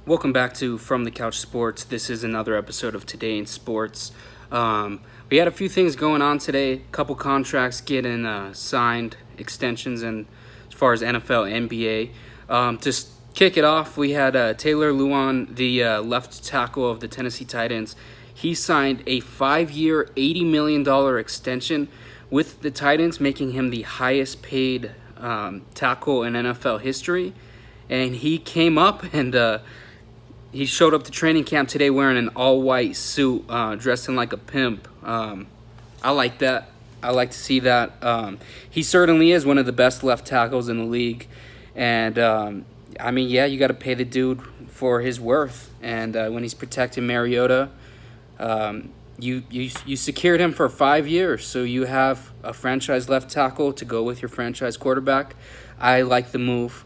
Welcome back to From the Couch Sports. This is another episode of Today in Sports. We had a few things going on today. A couple contracts getting signed, extensions, and as far as NFL, NBA. To kick it off, we had Taylor Lewan, the left tackle of the Tennessee Titans. He signed a 5-year, $80 million extension with the Titans, making him the highest paid tackle in NFL history. And he came up and he showed up to training camp today wearing an all-white suit, dressing like a pimp. I like that. I like to see that. He certainly is one of the best left tackles in the league. And, you got to pay the dude for his worth. And when he's protecting Mariota, you secured him for 5 years. So you have a franchise left tackle to go with your franchise quarterback. I like the move.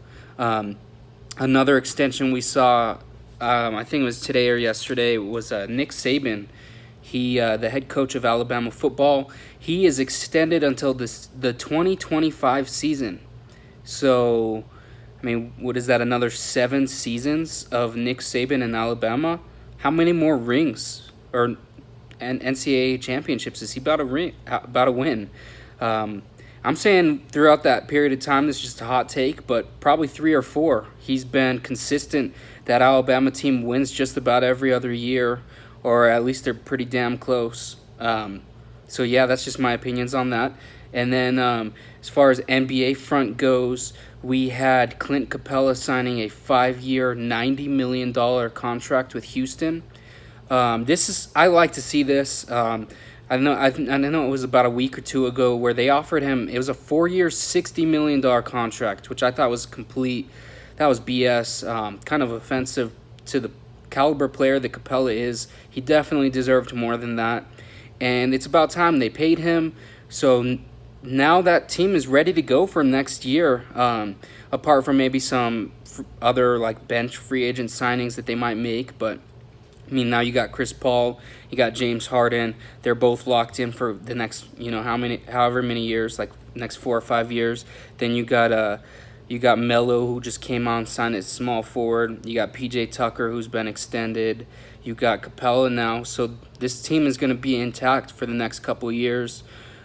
Another extension we saw, I think it was today or yesterday, was Nick Saban. He, the head coach of Alabama football, he is extended until the 2025 season. So, what is that, another 7 seasons of Nick Saban in Alabama? How many more rings or NCAA championships is he about to win? I'm saying throughout that period of time, this is just a hot take, but probably 3 or 4. He's been consistent. That Alabama team wins just about every other year, or at least they're pretty damn close. That's just my opinions on that. And then as far as NBA front goes, we had Clint Capella signing a 5-year, $90 million contract with Houston. I like to see this. I know it was about a week or two ago where they offered him, it was a 4-year, $60 million contract, which I thought was that was BS, kind of offensive to the caliber player that Capella is. He definitely deserved more than that. And it's about time they paid him. So now that team is ready to go for next year, apart from maybe some other like bench free agent signings that they might make. But now you got Chris Paul, you got James Harden. They're both locked in for the next, however many years, like next 4 or 5 years. Then you got Melo, who just came on, signed as small forward. You got PJ Tucker, who's been extended. You got Capella now. So this team is going to be intact for the next couple of years.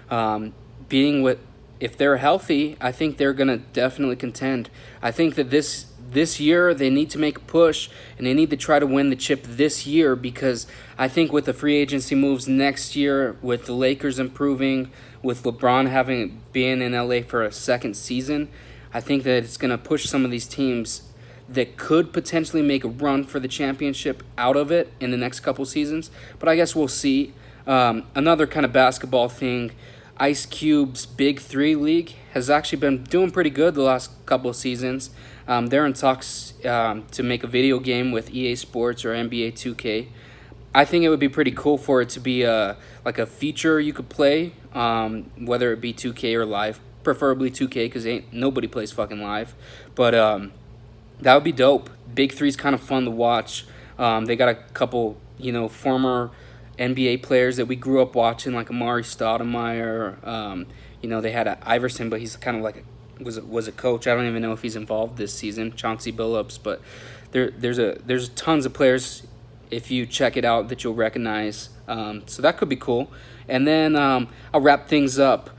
If they're healthy, I think they're going to definitely contend. I think that this year they need to make a push, and they need to try to win the chip this year, because I think with the free agency moves next year, with the Lakers improving, with LeBron being in LA for a second season, I think that it's going to push some of these teams that could potentially make a run for the championship out of it in the next couple seasons. But I guess we'll see. Another kind of basketball thing, Ice Cube's Big 3 League has actually been doing pretty good the last couple of seasons. They're in talks to make a video game with EA Sports or NBA 2K. I think it would be pretty cool for it to be like a feature you could play, whether it be 2K or live. Preferably 2K, because nobody plays fucking live. But that would be dope. Big 3's kind of fun to watch. They got a couple, former NBA players that we grew up watching, like Amari Stoudemire. They had Iverson, but he's kind of like was a coach. I don't even know if he's involved this season. Chauncey Billups, but there's tons of players, if you check it out, that you'll recognize. So that could be cool. And then I'll wrap things up.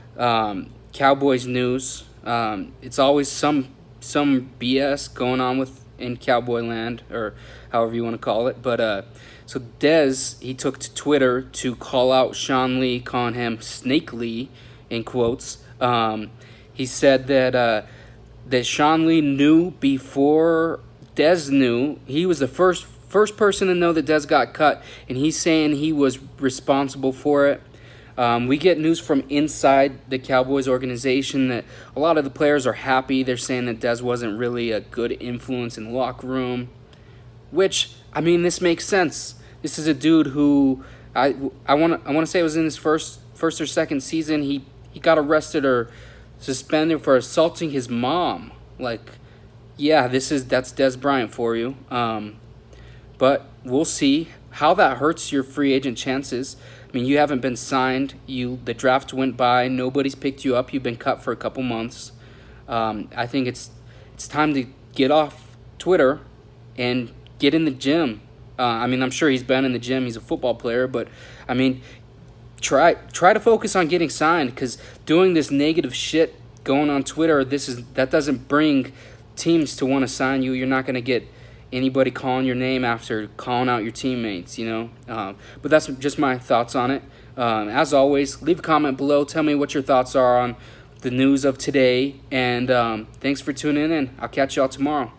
Cowboys news. It's always some BS going on in Cowboy land, or however you want to call it. But so Dez, he took to Twitter to call out Sean Lee, calling him Snake Lee in quotes. He said that Sean Lee knew before Dez knew. He was the first person to know that Dez got cut, and he's saying he was responsible for it. We get news from inside the Cowboys organization that a lot of the players are happy. They're saying that Dez wasn't really a good influence in the locker room, which, this makes sense. This is a dude who I want to say it was in his first or second season. He got arrested or suspended for assaulting his mom. Like, yeah, that's Dez Bryant for you. But we'll see how that hurts your free agent chances. You haven't been signed. The draft went by. Nobody's picked you up. You've been cut for a couple months. I think it's time to get off Twitter and get in the gym. I mean, I'm sure he's been in the gym. He's a football player, but I mean, try to focus on getting signed, because doing this negative shit going on Twitter, that doesn't bring teams to want to sign you. You're not going to get anybody calling your name after calling out your teammates, you know. But that's just my thoughts on it. As always, leave a comment below. Tell me what your thoughts are on the news of today. And thanks for tuning in. I'll catch y'all tomorrow.